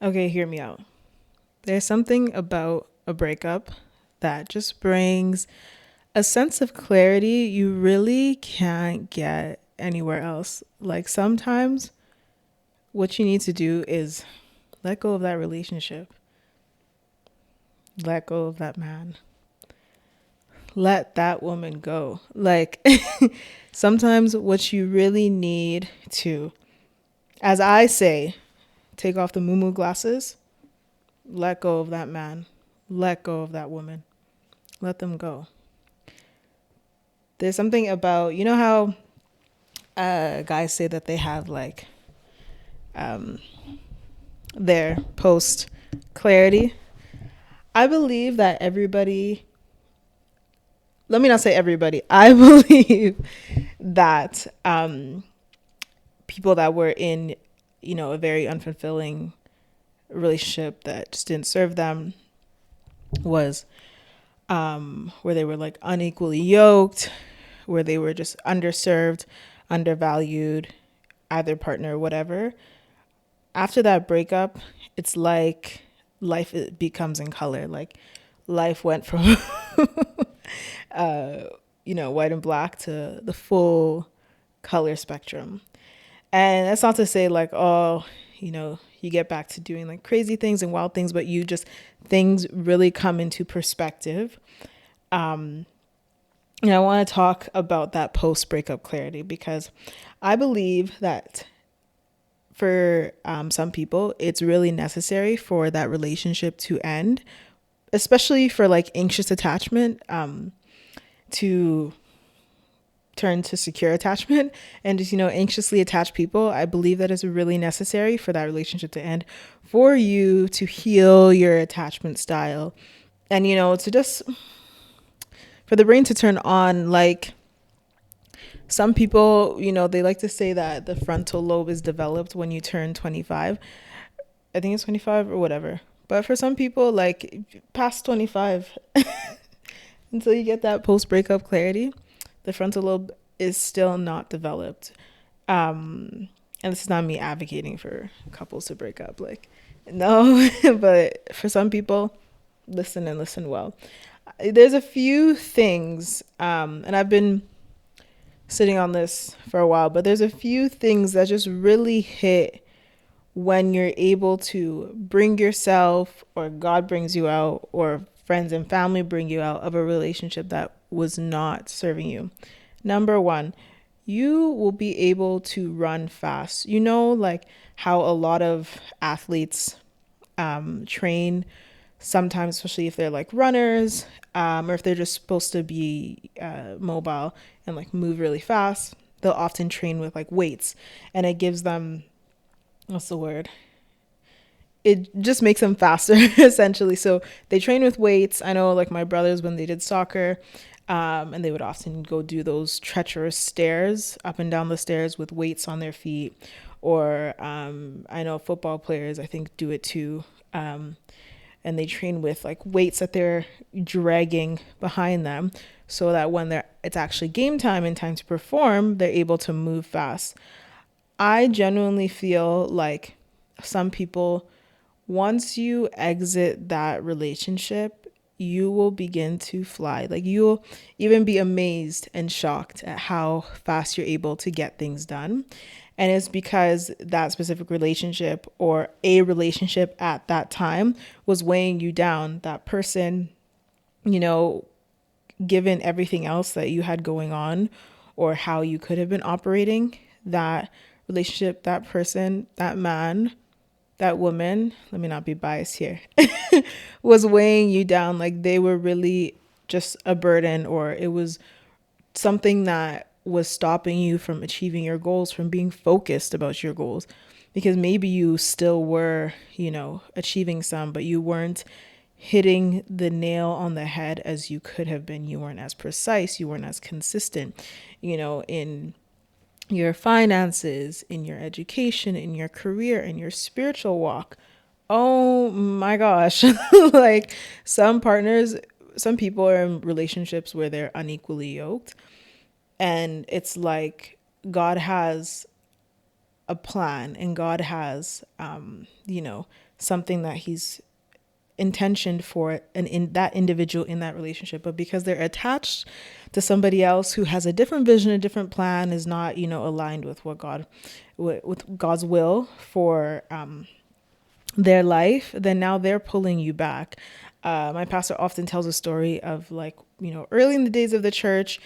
Okay, hear me out. There's something about a breakup that just brings a sense of clarity you really can't get anywhere else. Like sometimes what you need to do is let go of that relationship, let go of that man, let that woman go. Like sometimes what you really need to, as I say, take off the moo glasses, let go of that man, let go of that woman, let them go. There's something about, you know how guys say that they have like um, their post clarity. I believe that everybody, let me not say everybody, I believe that people that were in, a very unfulfilling relationship that just didn't serve them was where they were like unequally yoked, where they were just underserved, undervalued, either partner or whatever. After that breakup, it's like life becomes in color. Like life went from, white and black to the full color spectrum. And that's not to say like, oh, you get back to doing like crazy things and wild things, but things really come into perspective. And I want to talk about that post breakup clarity because I believe that for some people, it's really necessary for that relationship to end, especially for like anxious attachment to turn to secure attachment and just, anxiously attached people. I believe that is really necessary for that relationship to end, for you to heal your attachment style and, to just for the brain to turn on. Like some people, they like to say that the frontal lobe is developed when you turn 25. I think it's 25 or whatever. But for some people, like past 25, until you get that post breakup clarity, the frontal lobe is still not developed. And this is not me advocating for couples to break up. Like, no, but for some people, listen and listen well. There's a few things, and I've been sitting on this for a while, but there's a few things that just really hit when you're able to bring yourself, or God brings you out, or friends and family bring you out of a relationship that was not serving you. Number one, you will be able to run fast. Like how a lot of athletes train sometimes, especially if they're like runners, or if they're just supposed to be mobile and like move really fast, they'll often train with like weights, and it gives them, what's the word? It just makes them faster essentially. So they train with weights. I know like my brothers, when they did soccer, and they would often go do those treacherous stairs up and down the stairs with weights on their feet. Or I know football players, I think, do it too. And they train with like weights that they're dragging behind them, so that when it's actually game time and time to perform, they're able to move fast. I genuinely feel like some people, once you exit that relationship, you will begin to fly. Like you'll even be amazed and shocked at how fast you're able to get things done. And it's because that specific relationship, or a relationship at that time, was weighing you down. That person, you know, given everything else that you had going on, or how you could have been operating, that relationship, that person, that man, that woman, let me not be biased here, was weighing you down. Like they were really just a burden, or it was something that was stopping you from achieving your goals, from being focused about your goals. Because maybe you still were, achieving some, but you weren't hitting the nail on the head as you could have been. You weren't as precise, you weren't as consistent, in your finances, in your education, in your career, in your spiritual walk. Oh my gosh. Like some partners, some people are in relationships where they're unequally yoked. And it's like God has a plan, and God has, something that he's intentioned for and in that individual in that relationship, but because they're attached to somebody else who has a different vision, a different plan, is not aligned with what with God's will for their life, then now they're pulling you back. My pastor often tells a story of, like, early in the days of the church,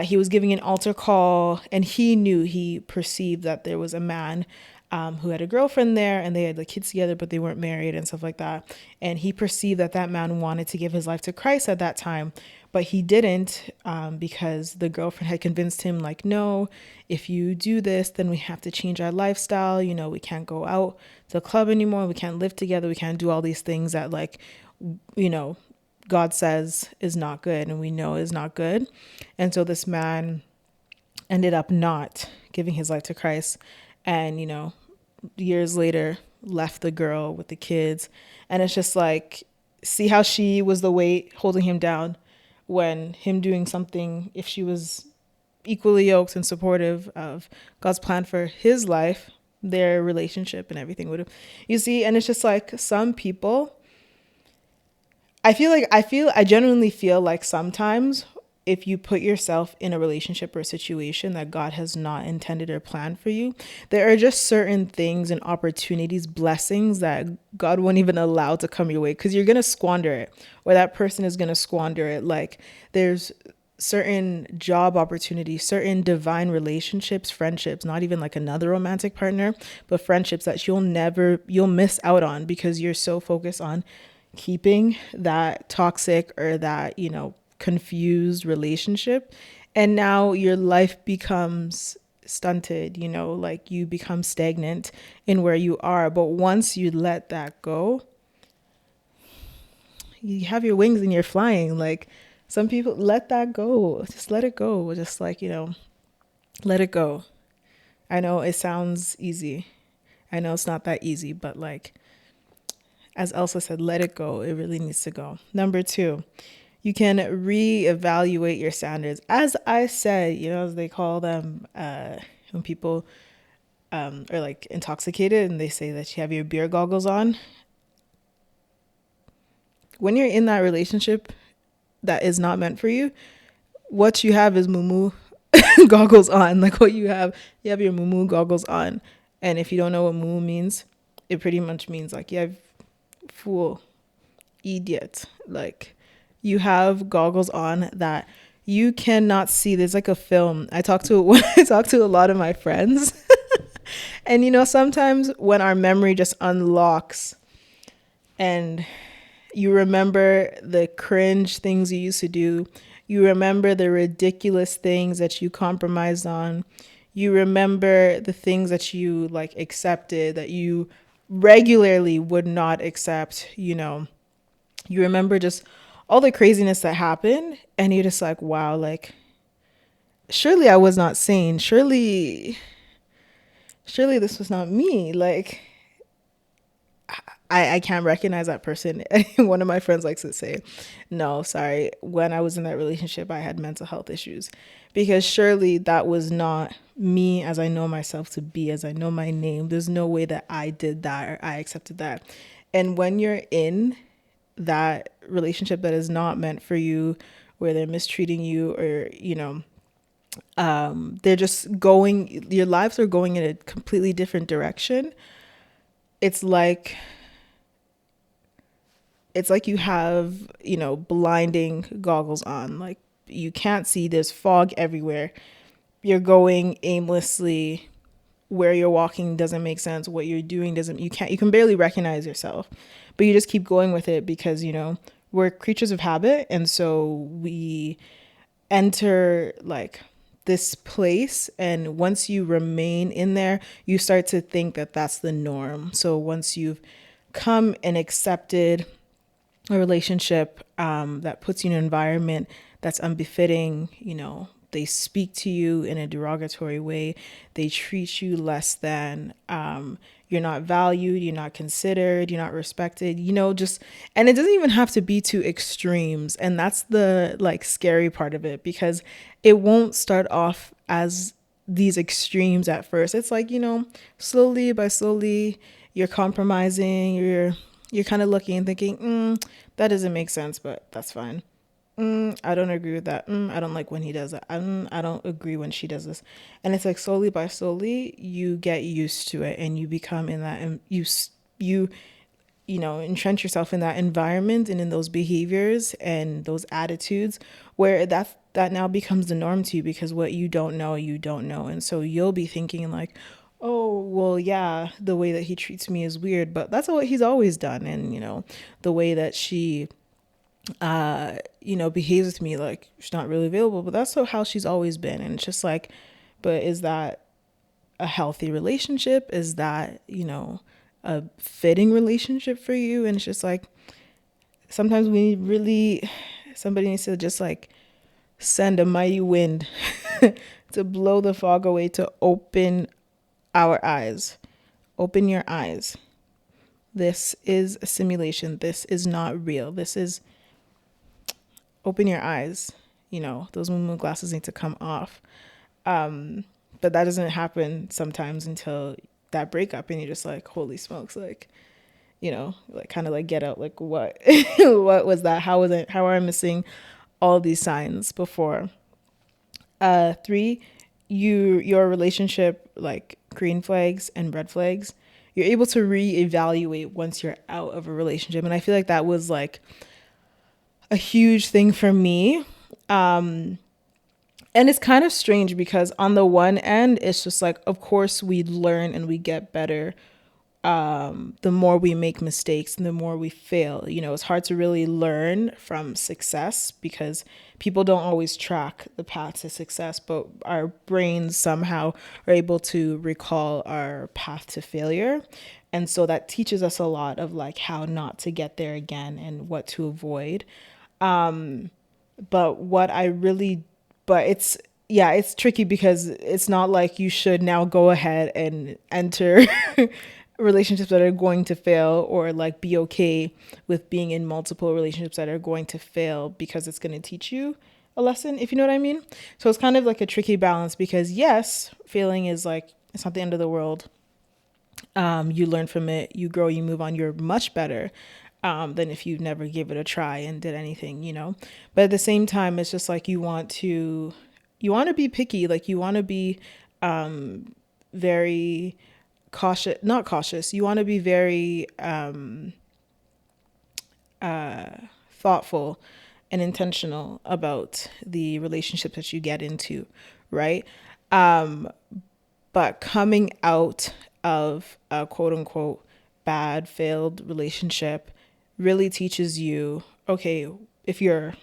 he was giving an altar call, and he perceived that there was a man who had a girlfriend there, and they had, like, kids together, but they weren't married and stuff like that. And he perceived that that man wanted to give his life to Christ at that time, but he didn't, because the girlfriend had convinced him, like, no, if you do this, then we have to change our lifestyle. We can't go out to the club anymore. We can't live together. We can't do all these things that, like, God says is not good, and we know is not good. And so this man ended up not giving his life to Christ, and years later left the girl with the kids. And it's just like, see how she was the weight holding him down, when him doing something, if she was equally yoked and supportive of God's plan for his life, their relationship and everything would have, and it's just like, some people, I genuinely feel like sometimes if you put yourself in a relationship or a situation that God has not intended or planned for you, there are just certain things and opportunities, blessings that God won't even allow to come your way, because you're going to squander it, or that person is going to squander it. Like, there's certain job opportunities, certain divine relationships, friendships, not even like another romantic partner, but friendships that you'll miss out on, because you're so focused on keeping that toxic or that, confused relationship. And now your life becomes stunted, like, you become stagnant in where you are. But once you let that go, you have your wings and you're flying. Like, some people let that go, just let it go, just like, let it go. I know it sounds easy. I know it's not that easy, but, like, as Elsa said, let it go. It really needs to go. Number 2, you can reevaluate your standards. As I said, as they call them, when people are, like, intoxicated, and they say that you have your beer goggles on. When you're in that relationship that is not meant for you, what you have is moo goggles on. Like, what you have your moo goggles on. And if you don't know what moo means, it pretty much means, like, you have fool, idiot. Like, you have goggles on that you cannot see. There's like a film. I talk to a lot of my friends and sometimes when our memory just unlocks and you remember the cringe things you used to do, you remember the ridiculous things that you compromised on, you remember the things that you, like, accepted that you regularly would not accept, you remember just all the craziness that happened, and you're just like, wow, like, surely I was not sane. Surely this was not me. Like, I can't recognize that person. One of my friends likes to say, no, sorry, when I was in that relationship, I had mental health issues, because surely that was not me as I know myself to be, as I know my name. There's no way that I did that or I accepted that. And when you're in that relationship that is not meant for you, where they're mistreating you, or they're just going, your lives are going in a completely different direction, it's like you have blinding goggles on. Like, you can't see, there's fog everywhere, you're going aimlessly, where you're walking doesn't make sense, what you're doing doesn't, you can barely recognize yourself, but you just keep going with it, because we're creatures of habit. And so we enter, like, this place, and once you remain in there, you start to think that that's the norm. So once you've come and accepted a relationship that puts you in an environment that's unbefitting, they speak to you in a derogatory way, they treat you less than, you're not valued, you're not considered, you're not respected, and it doesn't even have to be to extremes. And that's the, like, scary part of it, because it won't start off as these extremes at first. It's like, slowly by slowly, you're compromising, you're kind of looking and thinking, that doesn't make sense, but that's fine. I don't agree with that. I don't like when he does that. I don't agree when she does this. And it's like slowly by slowly, you get used to it and you become in that, and entrench yourself in that environment and in those behaviors and those attitudes where that now becomes the norm to you, because what you don't know, you don't know. And so you'll be thinking like, oh, well, yeah, the way that he treats me is weird, but that's what he's always done. And, the way that she behaves with me, like she's not really available, but that's how she's always been. And it's just like, but is that a healthy relationship? Is that, a fitting relationship for you? And it's just like, sometimes somebody needs to just like send a mighty wind to blow the fog away, to open our eyes. Open your eyes. This is a simulation. This is not real. Open your eyes. Those moo glasses need to come off. But that doesn't happen sometimes until that breakup, and you're just like, holy smokes, like, like kind of like get out, like what, what was that? How are I missing all these signs before? 3, your relationship, like green flags and red flags, you're able to reevaluate once you're out of a relationship. And I feel like that was like a huge thing for me. And it's kind of strange because on the one end, it's just like, of course we learn and we get better the more we make mistakes and the more we fail. It's hard to really learn from success because people don't always track the path to success, but our brains somehow are able to recall our path to failure. And so that teaches us a lot of like how not to get there again and what to avoid. But it's tricky because it's not like you should now go ahead and enter relationships that are going to fail, or like be okay with being in multiple relationships that are going to fail because it's going to teach you a lesson, if you know what I mean. So it's kind of like a tricky balance because yes, failing is like, it's not the end of the world. You learn from it, you grow, you move on, you're much better than if you never gave it a try and did anything, But at the same time, it's just like you want to be picky, like you want to be very not cautious. You want to be very thoughtful and intentional about the relationship that you get into, right? But coming out of a quote unquote bad, failed relationship really teaches you, okay, if you're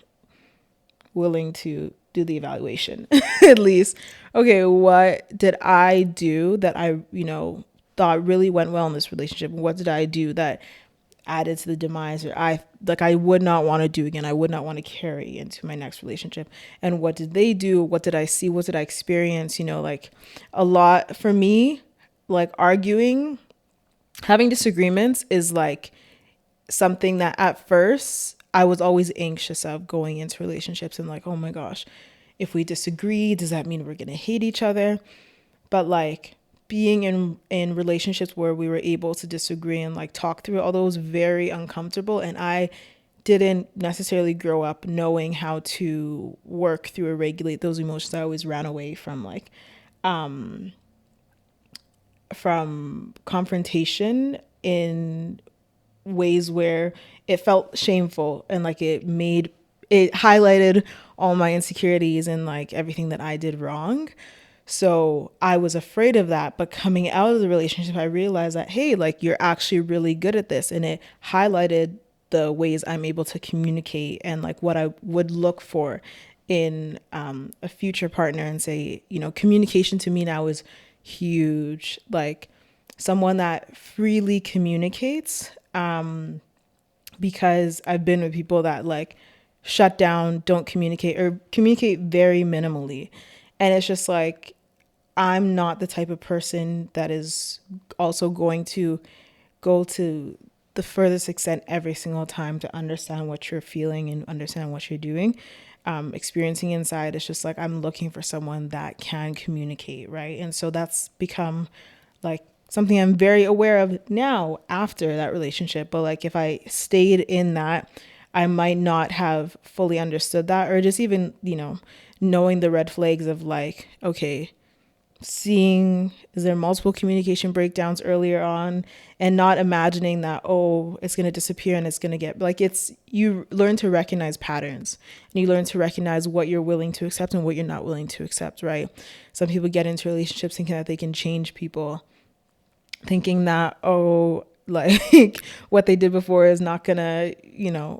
willing to do the evaluation, at least, okay, what did I do that I, thought really went well in this relationship? What did I do that added to the demise, or I would not want to do again? I would not want to carry into my next relationship. And what did they do? What did I see? What did I experience? Like a lot for me, like arguing, having disagreements is like something that at first I was always anxious of going into relationships, and like, oh my gosh, if we disagree, does that mean we're going to hate each other? But like being in relationships where we were able to disagree and like talk through it, although it was very uncomfortable, and I didn't necessarily grow up knowing how to work through or regulate those emotions. I always ran away from like from confrontation in ways where it felt shameful, and like it highlighted all my insecurities and like everything that I did wrong. So I was afraid of that. But coming out of the relationship, I realized that, hey, like you're actually really good at this. And it highlighted the ways I'm able to communicate and like what I would look for in a future partner, and say, communication to me now is huge. Like someone that freely communicates, because I've been with people that like shut down, don't communicate, or communicate very minimally. And it's just like, I'm not the type of person that is also going to go to the furthest extent every single time to understand what you're feeling and understand what you're doing. experiencing inside. It's just like, I'm looking for someone that can communicate, right? And so that's become like something I'm very aware of now after that relationship. But like, if I stayed in that, I might not have fully understood that, or just even, knowing the red flags of like, okay, seeing, is there multiple communication breakdowns earlier on, and not imagining that, oh, it's going to disappear and it's going to get like, it's, you learn to recognize patterns, and you learn to recognize what you're willing to accept and what you're not willing to accept, right? Some people get into relationships thinking that they can change people, thinking that, oh, like what they did before is not gonna,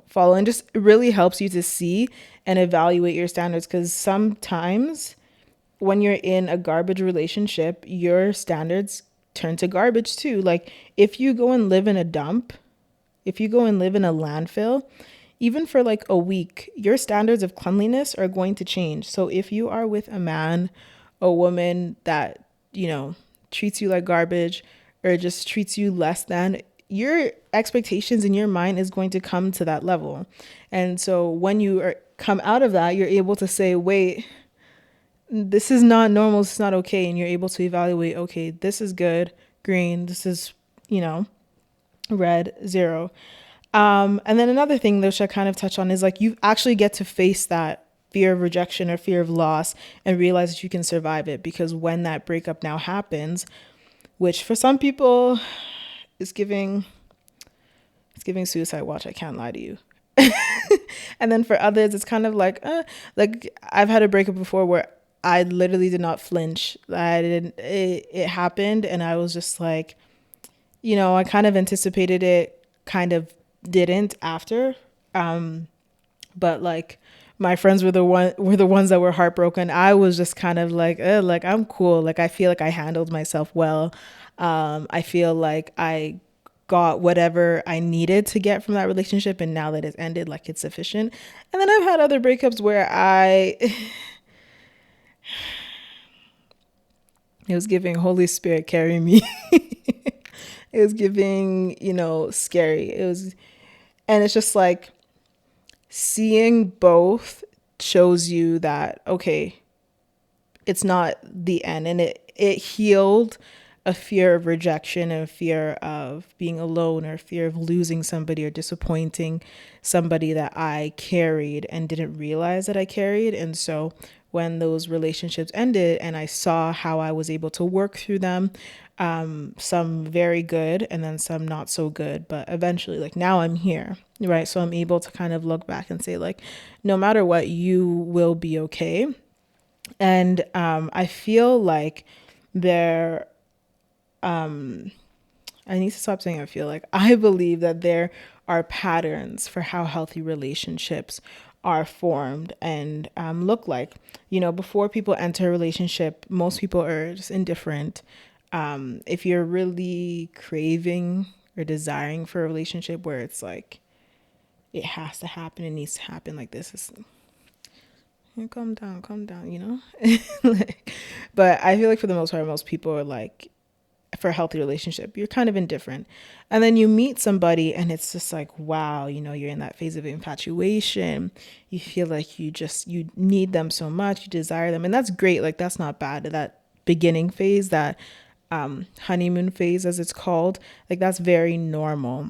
follow. And just really helps you to see and evaluate your standards, because sometimes when you're in a garbage relationship, your standards turn to garbage too. Like, if you go and live in a dump, if you go and live in a landfill, even for like a week, your standards of cleanliness are going to change. So if you are with a man, a woman that, treats you like garbage, or just treats you less than, your expectations in your mind is going to come to that level. And so when you come out of that, you're able to say, wait, this is not normal, this is not okay. And you're able to evaluate, okay, this is good, green, this is, red, 0. And then another thing that I kind of touch on is like, you actually get to face that fear of rejection or fear of loss and realize that you can survive it. Because when that breakup now happens, which for some people is giving suicide watch, I can't lie to you. And then for others, it's kind of like I've had a breakup before where I literally did not flinch. It happened, and I was just like, I kind of anticipated it, kind of didn't after. But like, my friends were the ones that were heartbroken. I was just kind of like, like, I'm cool. Like, I feel like I handled myself well. I feel like I got whatever I needed to get from that relationship, and now that it's ended, like, it's sufficient. And then I've had other breakups where it was giving Holy Spirit carry me. It was giving, scary. And it's just like, seeing both shows you that, okay, it's not the end. And it healed a fear of rejection and a fear of being alone, or fear of losing somebody or disappointing somebody that I carried and didn't realize that I carried. And so when those relationships ended and I saw how I was able to work through them, some very good and then some not so good, but eventually, like, now I'm here, right? So I'm able to kind of look back and say, like, no matter what, you will be okay. And I feel like there I need to stop saying I feel like. I believe that there are patterns for how healthy relationships are formed and look like. Before people enter a relationship, most people are just indifferent. If you're really craving or desiring for a relationship where it's like, it has to happen, it needs to happen, like, this is, calm down. Like, but I feel like for the most part, most people are like, for a healthy relationship, you're kind of indifferent. And then you meet somebody and it's just like, wow, you're in that phase of infatuation. You feel like you need them so much, you desire them. And that's great. Like, that's not bad. That beginning phase, that honeymoon phase, as it's called, like, that's very normal.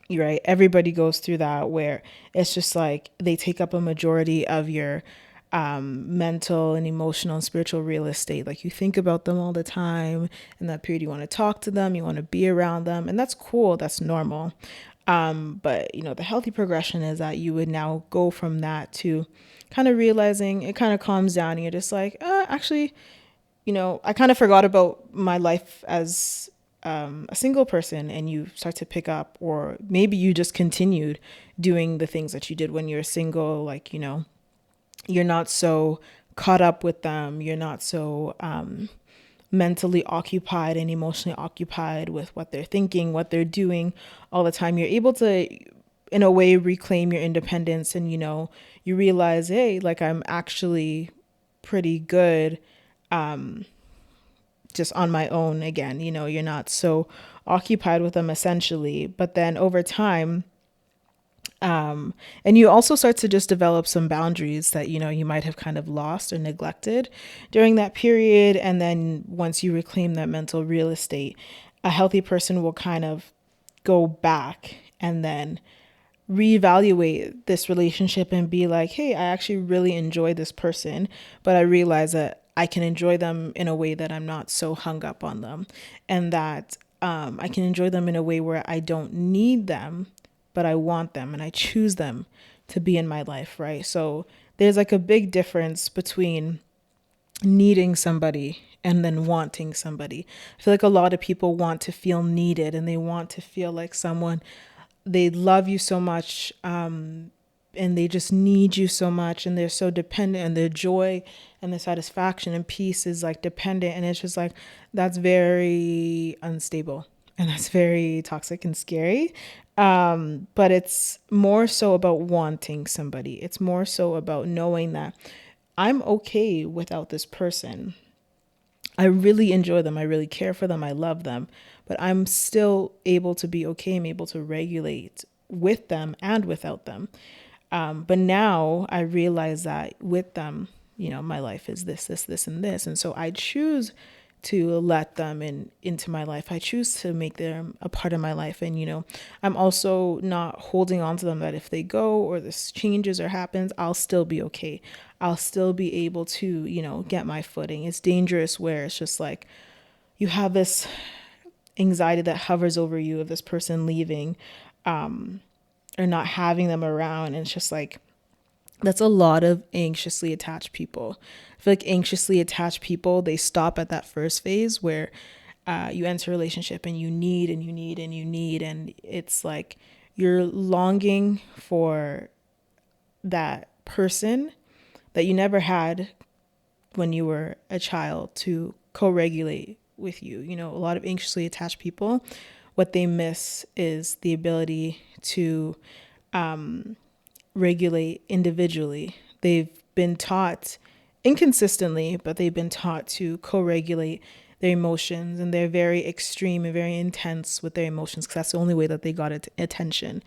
You're right. Everybody goes through that, where it's just like they take up a majority of your mental and emotional and spiritual real estate. Like, you think about them all the time. In that period, you want to talk to them, you want to be around them, and that's cool. That's normal. But the healthy progression is that you would now go from that to kind of realizing it kind of calms down, and you're just like, actually, I kind of forgot about my life as a single person, and you start to pick up, or maybe you just continued doing the things that you did when you're single. Like, you're not so caught up with them. You're not so mentally occupied and emotionally occupied with what they're thinking, what they're doing all the time. You're able to, in a way, reclaim your independence, and, you realize, hey, like, I'm actually pretty good just on my own again. You're not so occupied with them, essentially. But then over time, And you also start to just develop some boundaries that, you might have kind of lost or neglected during that period. And then once you reclaim that mental real estate, a healthy person will kind of go back and then reevaluate this relationship and be like, hey, I actually really enjoy this person, but I realize that I can enjoy them in a way that I'm not so hung up on them, and that I can enjoy them in a way where I don't need them, but I want them and I choose them to be in my life, right? So there's like a big difference between needing somebody and then wanting somebody. I feel like a lot of people want to feel needed and they want to feel like someone, they love you so much, and they just need you so much, and they're so dependent, and their joy and their satisfaction and peace is like dependent, and it's just like, that's very unstable and that's very toxic and scary. But it's more so about wanting somebody. It's more so about knowing that I'm okay without this person. I really enjoy them. I really care for them. I love them. But I'm still able to be okay. I'm able to regulate with them and without them. But now I realize that with them, my life is this, and this. And so I choose to let them into my life. I choose to make them a part of my life. And, I'm also not holding on to them, that if they go or this changes or happens, I'll still be okay. I'll still be able to, get my footing. It's dangerous where it's just like you have this anxiety that hovers over you of this person leaving, or not having them around. And it's just like, that's a lot of anxiously attached people. I feel like anxiously attached people, they stop at that first phase where you enter a relationship and you need and you need and you need. And it's like you're longing for that person that you never had when you were a child to co-regulate with you. A lot of anxiously attached people, what they miss is the ability to regulate individually. They've been taught inconsistently, but they've been taught to co-regulate their emotions, and they're very extreme and very intense with their emotions because that's the only way that they got attention.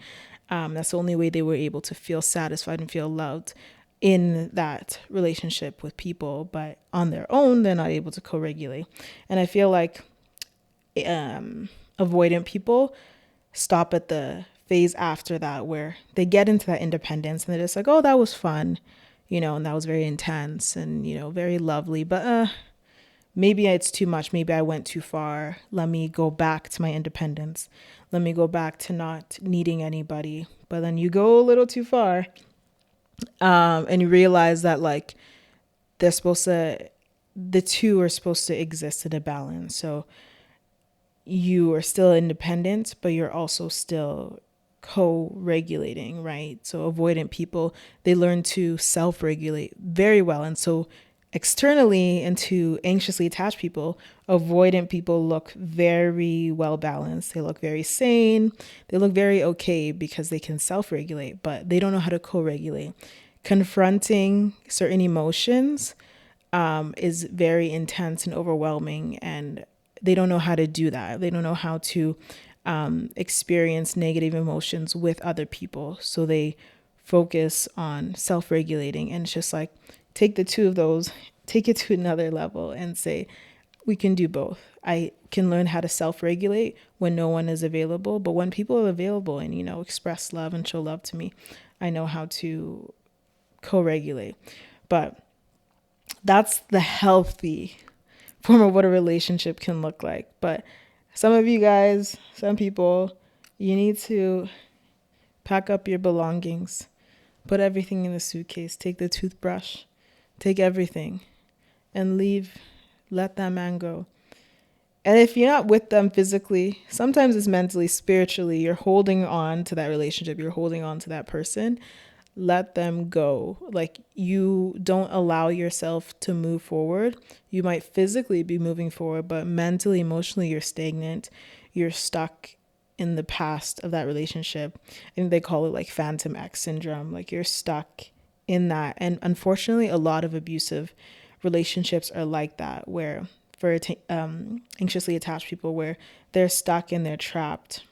That's the only way they were able to feel satisfied and feel loved in that relationship with people. But on their own, they're not able to co-regulate. And I feel like avoidant people stop at the phase after that where they get into that independence and they're just like, oh, that was fun, and that was very intense and, very lovely. But maybe it's too much. Maybe I went too far. Let me go back to my independence. Let me go back to not needing anybody. But then you go a little too far, and you realize that like the two are supposed to exist in a balance. So you are still independent, but you're also still co-regulating, right? So avoidant people, they learn to self-regulate very well. And so externally, and to anxiously attached people, avoidant people look very well balanced. They look very sane. They look very okay because they can self-regulate, but they don't know how to co-regulate. Confronting certain emotions is very intense and overwhelming, and they don't know how to do that. They don't know how to experience negative emotions with other people. So they focus on self-regulating, and it's just like, take the two of those, take it to another level and say, we can do both. I can learn how to self-regulate when no one is available, but when people are available and, express love and show love to me, I know how to co-regulate. But that's the healthy form of what a relationship can look like. But some of you guys, some people, you need to pack up your belongings, put everything in the suitcase, take the toothbrush, take everything and leave. Let that man go. And if you're not with them physically, sometimes it's mentally, spiritually, you're holding on to that relationship, you're holding on to that person. Let them go. Like, you don't allow yourself to move forward. You might physically be moving forward, but mentally, emotionally, you're stagnant. You're stuck in the past of that relationship. I think they call it like Phantom X syndrome. Like, you're stuck in that. And unfortunately, a lot of abusive relationships are like that, where for anxiously attached people, where they're stuck and they're trapped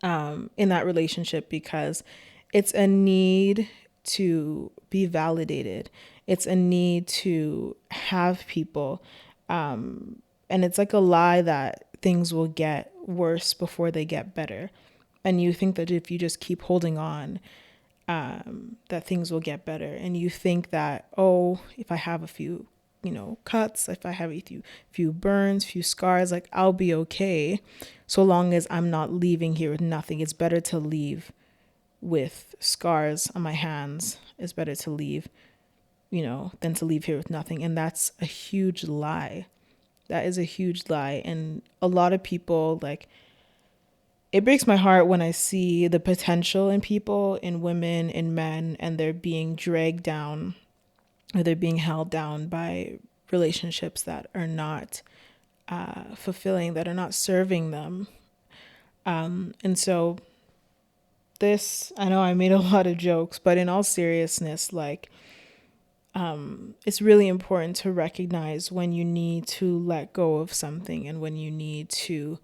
in that relationship, because it's a need to be validated. It's a need to have people. And it's like a lie that things will get worse before they get better. And you think that if you just keep holding on, that things will get better. And you think that, oh, if I have a few, cuts, if I have a few burns, few scars, like I'll be okay, so long as I'm not leaving here with nothing. It's better to leave with scars on my hands. It's better to leave, than to leave here with nothing. And that's a huge lie. That is a huge lie. And a lot of people, like, it breaks my heart when I see the potential in people, in women, in men, and they're being dragged down, or they're being held down by relationships that are not fulfilling, that are not serving them. And so I know I made a lot of jokes, but in all seriousness, like, it's really important to recognize when you need to let go of something, and when you need to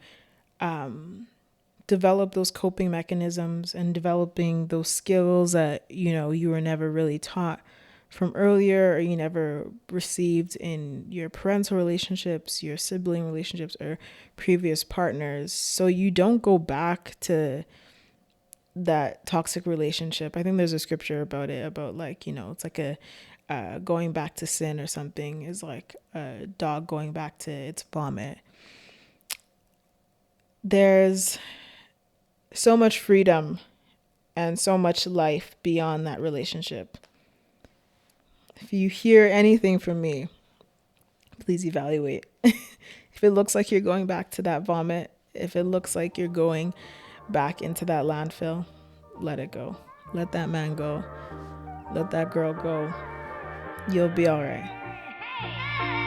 develop those coping mechanisms and developing those skills that, you were never really taught from earlier, or you never received in your parental relationships, your sibling relationships, or previous partners. So you don't go back to that toxic relationship. I think there's a scripture about it, about like, it's like a going back to sin or something is like a dog going back to its vomit. There's so much freedom and so much life beyond that relationship. If you hear anything from me, please evaluate. If it looks like you're going back to that vomit, if it looks like you're going back into that landfill, let it go. Let that man go. Let that girl go. You'll be all right.